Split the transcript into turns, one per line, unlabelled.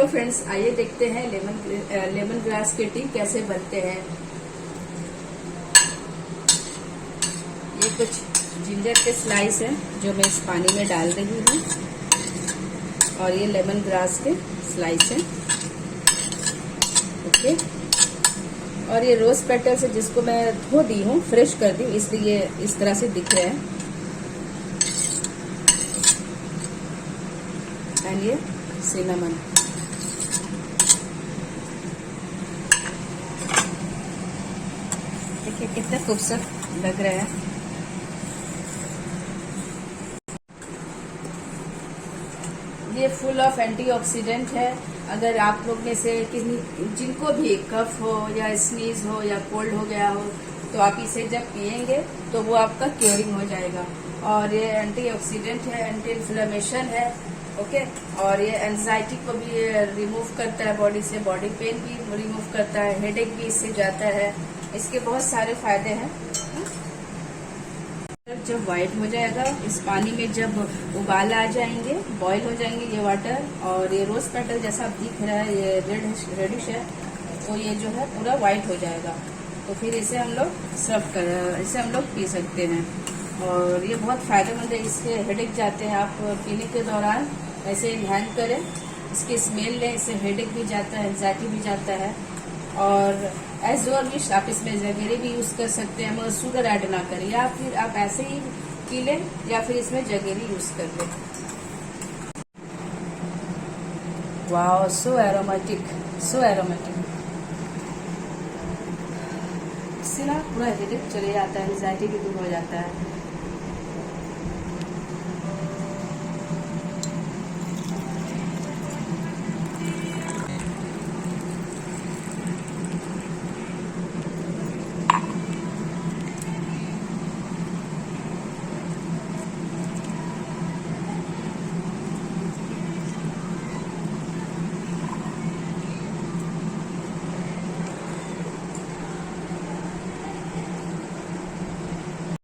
Hello friends, आइए देखते हैं लेमन ग्रास के टी कैसे बनते हैं। ये कुछ जिंजर के स्लाइस हैं जो मैं इस पानी में डाल रही हूँ, और ये लेमन ग्रास के स्लाइस हैं। ओके, और ये रोज पेटल्स है जिसको मैं धो दी हूँ, फ्रेश कर दी, इसलिए इस तरह से दिख रहे हैं। एंड ये सिनेमन, देखिए कितने खूबसूरत लग रहे हैं। ये फुल ऑफ एंटीऑक्सीडेंट है। अगर आप लोग में से जिनको भी कफ हो या स्नीज हो या कोल्ड हो गया हो, तो आप इसे जब पिएंगे तो वो आपका क्योरिंग हो जाएगा। और ये एंटीऑक्सीडेंट है, एंटी इन्फ्लेमेशन है। ओके, और ये एंजाइटी को भी रिमूव करता है बॉडी से, बॉडी पेन भी रिमूव करता है, हेडेक भी इससे जाता है। इसके बहुत सारे फायदे हैं। जब व्हाइट हो जाएगा, इस पानी में जब उबाल आ जाएंगे, बॉईल हो जाएंगे ये वाटर, और ये रोज पेटल जैसा दिख रहा है, ये रेडिश है, तो ये जो है पूरा व्हाइट हो जाएगा। तो फिर इसे हम लोग इसे हम लोग पी सकते हैं। और ये बहुत फायदेमंद है, इससे हेडेक जाते हैं। आप पीने के दौरान ऐसे ध्यान करें, इसकी स्मेल लें, इससे हेडेक भी जाता है, एंजाइटी भी जाता है। और एज और विश आप इसमें जगेरी भी यूज कर सकते हैं, मगर शुगर ऐड ना करें, या फिर आप ऐसे ही पी लें, या फिर इसमें जगेरी यूज कर लें। वाओ, सो एरोमेटिक, सो एरोमेटिक। इससे ना पूरा हेडेक चले जाता है, एंजाइटी भी दूर हो जाता है।